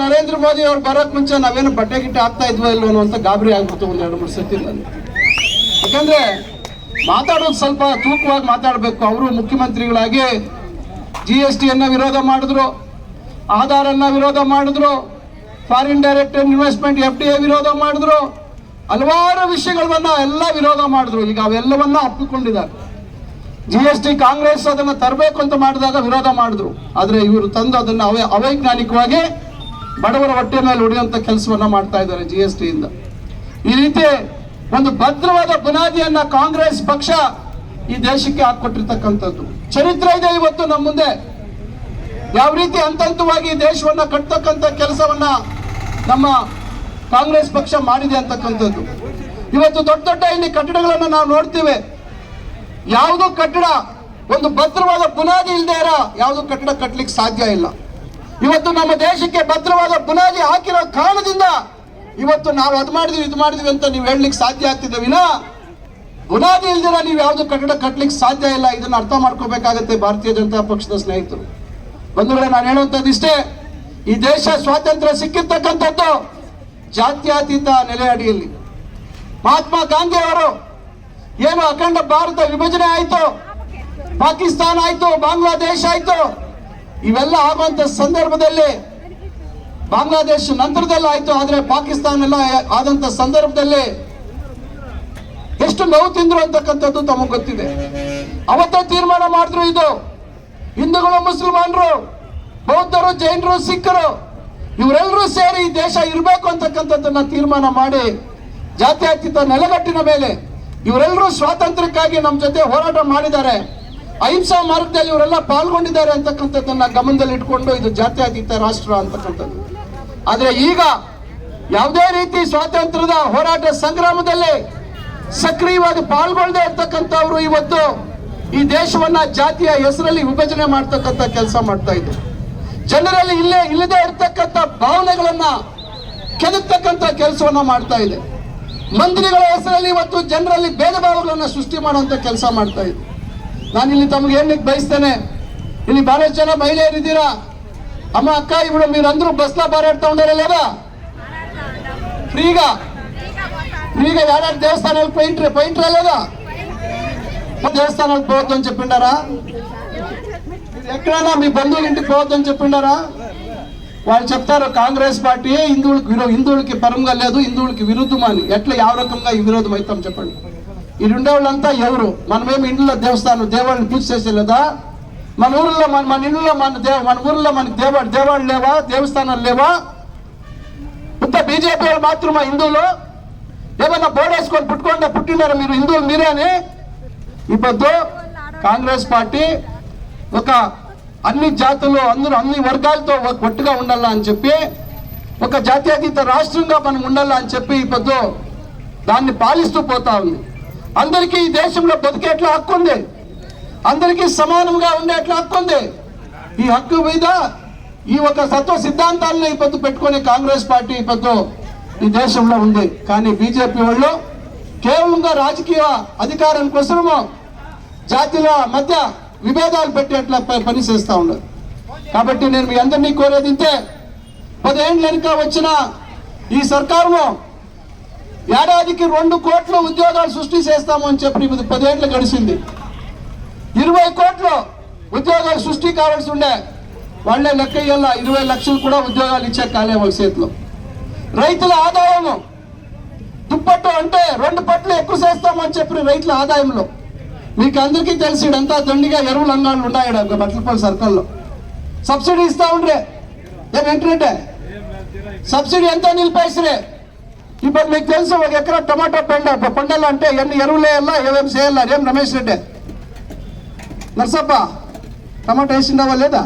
ನರೇಂದ್ರ ಮೋದಿ ಅವ್ರು ಬರೋಕ್ ಮುಂಚೆ ನಾವೇನು ಬಟ್ಟೆ ಗಿಟ್ಟೆ ಆಗ್ತಾ ಇದ್ವೋ ಇಲ್ವೋ ಅನ್ನೋ ಗಾಬರಿ ಆಗ್ಬಿಟ್ಟು ಒಂದು 2-3 ಸತಿ ನಾನು. ಯಾಕಂದ್ರೆ ಮಾತಾಡೋದು ಸ್ವಲ್ಪ ತೂಕವಾಗಿ ಮಾತಾಡಬೇಕು. ಅವರು ಮುಖ್ಯಮಂತ್ರಿಗಳಾಗಿ GST ವಿರೋಧ ಮಾಡಿದ್ರು, ಆಧಾರನ್ನ ವಿರೋಧ ಮಾಡಿದ್ರು, ಫಾರಿನ್ ಡೈರೆಕ್ಟ್ ಇನ್ವೆಸ್ಟ್ಮೆಂಟ್ FDI ವಿರೋಧ ಮಾಡಿದ್ರು, ಹಲವಾರು ವಿಷಯಗಳನ್ನ ಎಲ್ಲ ವಿರೋಧ ಮಾಡಿದ್ರು. ಈಗ ಅವೆಲ್ಲವನ್ನ ಅಪ್ಪಿಕೊಂಡಿದ್ದಾರೆ. GST ಕಾಂಗ್ರೆಸ್ ಅದನ್ನ ತರಬೇಕು ಅಂತ ಮಾಡಿದಾಗ ವಿರೋಧ ಮಾಡಿದ್ರು. ಆದ್ರೆ ಇವರು ತಂದು ಅದನ್ನ ಅವೈಜ್ಞಾನಿಕವಾಗಿ ಬಡವರ ಹೊಟ್ಟೆ ಮೇಲೆ ಹೊಡೆಯುವಂತ ಕೆಲಸವನ್ನ ಮಾಡ್ತಾ ಇದ್ದಾರೆ GST ಇಂದ. ಈ ರೀತಿ ಒಂದು ಭದ್ರವಾದ ಬುನಾದಿಯನ್ನ ಕಾಂಗ್ರೆಸ್ ಪಕ್ಷ ಈ ದೇಶಕ್ಕೆ ಹಾಕೊಟ್ಟಿರ್ತಕ್ಕಂಥದ್ದು ಚರಿತ್ರೆ ಇದೆ. ಇವತ್ತು ನಮ್ಮ ಮುಂದೆ ಯಾವ ರೀತಿ ಹಂತವಾಗಿ ದೇಶವನ್ನ ಕಟ್ಟತಕ್ಕಂಥ ಕೆಲಸವನ್ನ ನಮ್ಮ ಕಾಂಗ್ರೆಸ್ ಪಕ್ಷ ಮಾಡಿದೆ ಅಂತಕ್ಕಂಥದ್ದು. ಇವತ್ತು ದೊಡ್ಡ ದೊಡ್ಡ ಇಲ್ಲಿ ಕಟ್ಟಡಗಳನ್ನ ನಾವು ನೋಡ್ತೀವಿ. ಯಾವುದು ಕಟ್ಟಡ ಒಂದು ಭದ್ರವಾದ ಬುನಾದಿ ಇಲ್ಲದೆ ಇರೋ ಯಾವುದು ಕಟ್ಟಡ ಕಟ್ಟಲಿಕ್ಕೆ ಸಾಧ್ಯ ಇಲ್ಲ. ಇವತ್ತು ನಮ್ಮ ದೇಶಕ್ಕೆ ಭದ್ರವಾದ ಬುನಾದಿ ಹಾಕಿರೋ ಕಾರಣದಿಂದ ಇವತ್ತು ನಾವು ಅದು ಮಾಡಿದ್ವಿ ಇದು ಮಾಡಿದ್ವಿ ಅಂತ ನೀವು ಹೇಳಲಿಕ್ಕೆ ಸಾಧ್ಯ ಆಗ್ತಿದೆ ವಿನಾ ಬುನಾದಿ ಇಲ್ದಿರ ನೀವು ಯಾವುದು ಕಟ್ಟಡ ಕಟ್ಟಲಿಕ್ಕೆ ಸಾಧ್ಯ ಇಲ್ಲ. ಇದನ್ನ ಅರ್ಥ ಮಾಡ್ಕೋಬೇಕಾಗತ್ತೆ ಭಾರತೀಯ ಜನತಾ ಪಕ್ಷದ ಸ್ನೇಹಿತರು. ಬಂಧುಗಳೇ, ನಾನು ಹೇಳುವಂಥದ್ದು ಇಷ್ಟೇ, ಈ ದೇಶ ಸ್ವಾತಂತ್ರ್ಯ ಸಿಕ್ಕಿರ್ತಕ್ಕಂಥದ್ದು ಜಾತ್ಯತೀತ ನೆಲೆ ಅಡಿಯಲ್ಲಿ. ಮಹಾತ್ಮ ಗಾಂಧಿ ಅವರು ಏನು ಅಖಂಡ ಭಾರತ ವಿಭಜನೆ ಆಯ್ತು, ಪಾಕಿಸ್ತಾನ ಆಯ್ತು, ಬಾಂಗ್ಲಾದೇಶ ಆಯ್ತು, ಇವೆಲ್ಲ ಆಗುವಂತ ಸಂದರ್ಭದಲ್ಲಿ ಬಾಂಗ್ಲಾದೇಶ ನಂತರದಲ್ಲಿ ಆಯ್ತು. ಆದ್ರೆ ಪಾಕಿಸ್ತಾನ ಎಲ್ಲ ಆದಂತ ಸಂದರ್ಭದಲ್ಲಿ ಎಷ್ಟು ನೋವು ತಿಂದ್ರು ಅಂತಕ್ಕಂಥದ್ದು ತಮಗೆ ಗೊತ್ತಿದೆ. ಅವತ್ತೇ ತೀರ್ಮಾನ ಮಾಡಿದ್ರು, ಇದು ಹಿಂದೂಗಳು, ಮುಸಲ್ಮಾನರು, ಬೌದ್ಧರು, ಜೈನರು, ಸಿಖ್ಖರು ಇವರೆಲ್ಲರೂ ಸೇರಿ ಈ ದೇಶ ಇರಬೇಕು ಅಂತಕ್ಕಂಥದ್ದನ್ನ ತೀರ್ಮಾನ ಮಾಡಿ ಜಾತ್ಯತೀತ ನೆಲೆಗಟ್ಟಿನ ಮೇಲೆ ಇವರೆಲ್ಲರೂ ಸ್ವಾತಂತ್ರ್ಯಕ್ಕಾಗಿ ನಮ್ಮ ಜೊತೆ ಹೋರಾಟ ಮಾಡಿದ್ದಾರೆ. ಅಹಿಂಸಾ ಮಾರ್ಗದಲ್ಲಿ ಇವರೆಲ್ಲ ಪಾಲ್ಗೊಂಡಿದ್ದಾರೆ ಅಂತಕ್ಕಂಥದ್ದನ್ನ ಗಮನದಲ್ಲಿ ಇಟ್ಕೊಂಡು ಇದು ಜಾತ್ಯತೀತ ರಾಷ್ಟ್ರ ಅಂತಕ್ಕಂಥದ್ದು. ಆದ್ರೆ ಈಗ ಯಾವುದೇ ರೀತಿ ಸ್ವಾತಂತ್ರ್ಯದ ಹೋರಾಟ ಸಂಗ್ರಾಮದಲ್ಲಿ ಸಕ್ರಿಯವಾಗಿ ಪಾಲ್ಗೊಳ್ಳದೆ ಇರ್ತಕ್ಕಂಥವ್ರು ಇವತ್ತು ಈ ದೇಶವನ್ನ ಜಾತಿಯ ಹೆಸರಲ್ಲಿ ವಿಭಜನೆ ಮಾಡ್ತಕ್ಕಂಥ ಕೆಲಸ ಮಾಡ್ತಾ ಇದ್ರು. ಜನರಲ್ಲಿ ಇಲ್ಲದೆ ಇರ್ತಕ್ಕಂಥ ಭಾವನೆಗಳನ್ನ ಕೆದಕ್ತಕ್ಕಂಥ ಕೆಲಸವನ್ನ ಮಾಡ್ತಾ ಇದೆ. ಮಂತ್ರಿಗಳ ಹೆಸರಲ್ಲಿ ಇವತ್ತು ಜನರಲ್ಲಿ ಭೇದ ಭಾವಗಳನ್ನ ಸೃಷ್ಟಿ ಮಾಡುವಂತ ಕೆಲಸ ಮಾಡ್ತಾ ಇದೆ. ನಾನಿಲ್ಲಿ ತಮಗೆ ಹೇಳಲಿಕ್ಕೆ ಬಯಸ್ತೇನೆ, ಇಲ್ಲಿ ಬಹಳಷ್ಟು ಜನ ಮಹಿಳೆಯರಿದ್ದೀರಾ. ಅಮ್ಮ, ಅಕ್ಕ, ಇವಳು మీరందరూ బస్సులో బారాడుతూ ఉండారా లేదా? ఫ్రీగా యాడాది దేవస్థానాలకు పోయింట్రా లేదా? దేవస్థానాలకు పోవద్దని చెప్పిండారా? ఎక్కడైనా మీ బంధువుల ఇంటికి పోవద్దని చెప్పిండారా? వాళ్ళు చెప్తారు కాంగ్రెస్ పార్టీ హిందువులకి పరంగా లేదు, హిందువులకి విరుద్ధం అని. ఎట్లా ಯಾವ రకంగా ఈ విరోధం అవుతాం చెప్పండి? ఈ రెండేవాళ్ళంతా ఎవరు? మనమేమి ఇంట్లో దేవాళ్ళని పూజ చేసేలేదా? మన ఊర్లో మన ఇంట్లో మన ఊర్లో మనకి దేవాళ్ళు లేవా? దేవస్థానాలు లేవా? ఇంత బీజేపీ వాళ్ళు మాత్రమే హిందువులు ఏమన్నా బోర్డేసుకొని పుట్టినారా మీరు హిందువులు మీరే అని? ఇప్పుడు కాంగ్రెస్ పార్టీ ఒక అన్ని జాతులు అన్ని వర్గాలతో ఒట్టుగా ఉండాలా అని చెప్పి ఒక జాత్యತೀత రాష్ట్రంగా మనం ఉండాలా అని చెప్పి ఇప్పుడు దాన్ని పాలిస్తూ పోతా ఉంది. అందరికీ ఈ దేశంలో బతికేట్లా హక్కు ఉంది, అందరికీ సమానంగా ఉండేట్లా హక్కు ఉంది. ఈ హక్కు మీద ఈ ఒక తత్వ సిద్ధాంతాలను ఇప్పుడు పెట్టుకుని కాంగ్రెస్ పార్టీ ఇప్పుడు ఈ దేశంలో ఉంది. కానీ బీజేపీ వాళ్ళు కేవలంగా రాజకీయ అధికారం కోసము జాతుల మధ్య విభేదాలు పెట్టేట్లా పని చేస్తూ ఉన్నారు. కాబట్టి నేను మీ అందరినీ కోరేది ఇంతే, 10 ఏళ్ళ వెనుక వచ్చిన ఈ సర్కారు ఏడాదికి 2 కోట్ల ఉద్యోగాలు సృష్టి చేస్తాము అని చెప్పి 10 ఏళ్ళు గడిచింది. 20 కోట్ల ఉద్యోగాలు సృష్టి కావాల్సి ఉండే వాళ్ళే లెక్క ఇయ్యాల 20 లక్షలు కూడా ఉద్యోగాలు ఇచ్చే కాలే వాళ్ళ చేతిలో. రైతుల ఆదాయము దుప్పట్టు అంటే 2 పట్లు ఎక్కువ చేస్తామని చెప్పి రైతుల ఆదాయంలో మీకు అందరికీ తెలిసి ఇడంతా దండిగా ఎరువులు అంగాళ్ళు ఉన్నాయి. బట్లపల్లి సర్కల్లో సబ్సిడీ ఇస్తా ఉండ్రే ఏంటంటే సబ్సిడీ ఎంత నిలిపేసిరే. ఇప్పుడు మీకు తెలుసు 1 ఎకరా టమాటో పండాలంటే ఎన్ని ఎరువులు వేయాలా, ఏమేమి చేయాలా? ఏం రమేష్ రెడ్డి నర్సప్ప టమాటో వేసిండావా లేదా?